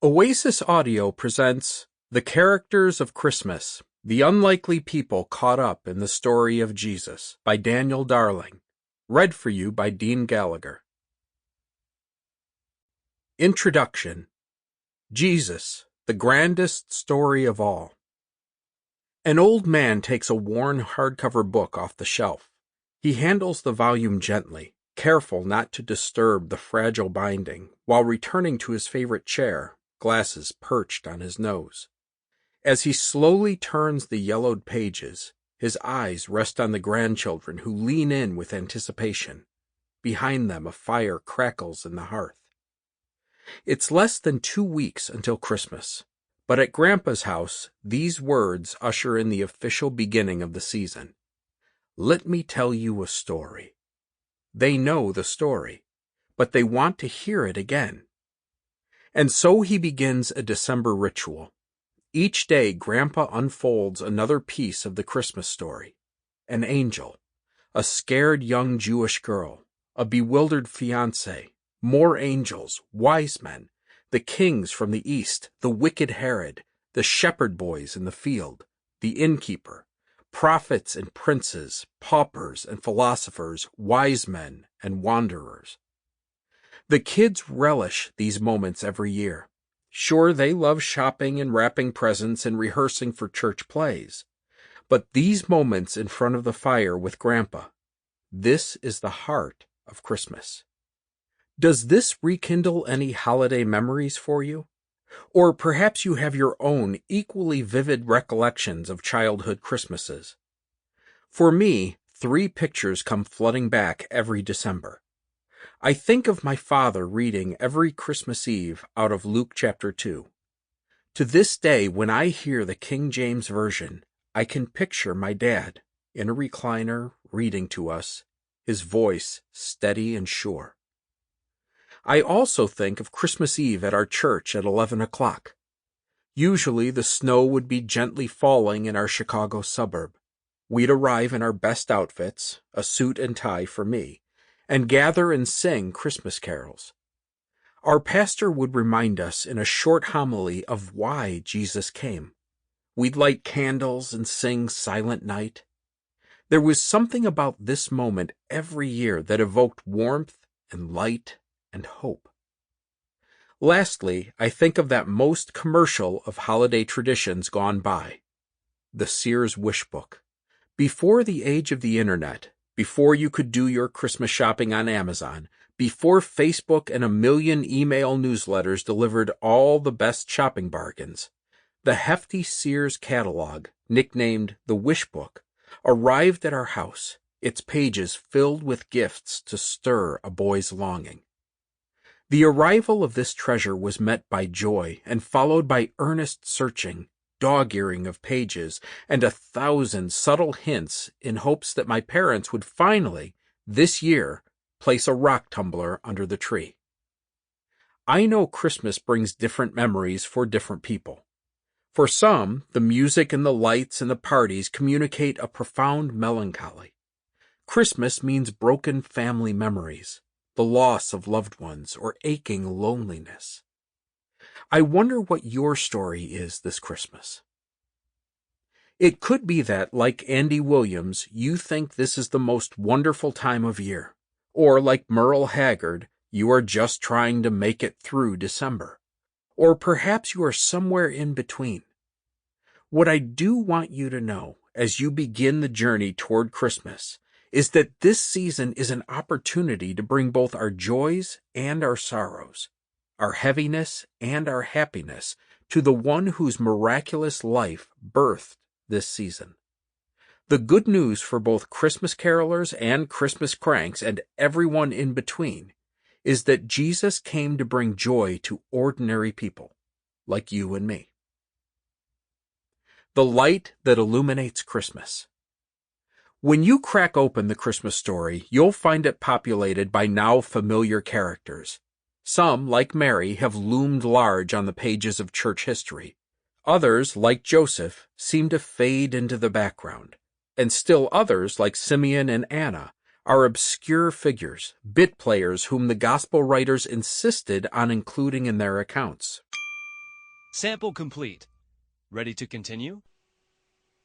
Oasis Audio presents The Characters of Christmas, The Unlikely People Caught Up in the Story of Jesus by Daniel Darling, read for you by Dean Gallagher. Introduction. Jesus, the grandest story of all. An old man takes a worn hardcover book off the shelf. He handles the volume gently, careful not to disturb the fragile binding, while returning to his favorite chair, glasses perched on his nose. As he slowly turns the yellowed pages, his eyes rest on the grandchildren who lean in with anticipation. Behind them a fire crackles in the hearth. It's less than 2 weeks until Christmas, but at Grandpa's house, these words usher in the official beginning of the season. Let me tell you a story. They know the story, but they want to hear it again. And so he begins a December ritual. Each day, Grandpa unfolds another piece of the Christmas story. An angel, a scared young Jewish girl, a bewildered fiancé, more angels, wise men, the kings from the east, the wicked Herod, the shepherd boys in the field, the innkeeper, prophets and princes, paupers and philosophers, wise men and wanderers. The kids relish these moments every year. Sure, they love shopping and wrapping presents and rehearsing for church plays. But these moments in front of the fire with Grandpa, this is the heart of Christmas. Does this rekindle any holiday memories for you? Or perhaps you have your own equally vivid recollections of childhood Christmases. For me, 3 pictures come flooding back every December. I think of my father reading every Christmas Eve out of Luke chapter 2. To this day, when I hear the King James Version, I can picture my dad in a recliner reading to us, his voice steady and sure. I also think of Christmas Eve at our church at 11 o'clock. Usually the snow would be gently falling in our Chicago suburb. We'd arrive in our best outfits, a suit and tie for me, and gather and sing Christmas carols. Our pastor would remind us in a short homily of why Jesus came. We'd light candles and sing Silent Night. There was something about this moment every year that evoked warmth and light and hope. Lastly, I think of that most commercial of holiday traditions gone by, the Sears Wish Book. Before the age of the internet, before you could do your Christmas shopping on Amazon, before Facebook and a million email newsletters delivered all the best shopping bargains, the hefty Sears catalog, nicknamed the Wish Book, arrived at our house, its pages filled with gifts to stir a boy's longing. The arrival of this treasure was met by joy and followed by earnest searching, dog-earing of pages, and 1,000 subtle hints in hopes that my parents would finally, this year, place a rock tumbler under the tree. I know Christmas brings different memories for different people. For some, the music and the lights and the parties communicate a profound melancholy. Christmas means broken family memories, the loss of loved ones, or aching loneliness. I wonder what your story is this Christmas. It could be that, like Andy Williams, you think this is the most wonderful time of year, or like Merle Haggard, you are just trying to make it through December, or perhaps you are somewhere in between. What I do want you to know as you begin the journey toward Christmas is that this season is an opportunity to bring both our joys and our sorrows, our heaviness and our happiness, to the one whose miraculous life birthed this season. The good news for both Christmas carolers and Christmas cranks and everyone in between is that Jesus came to bring joy to ordinary people, like you and me. The light that illuminates Christmas. When you crack open the Christmas story, you'll find it populated by now familiar characters. Some, like Mary, have loomed large on the pages of church history. Others, like Joseph, seem to fade into the background. And still others, like Simeon and Anna, are obscure figures, bit players whom the gospel writers insisted on including in their accounts. Sample complete. Ready to continue?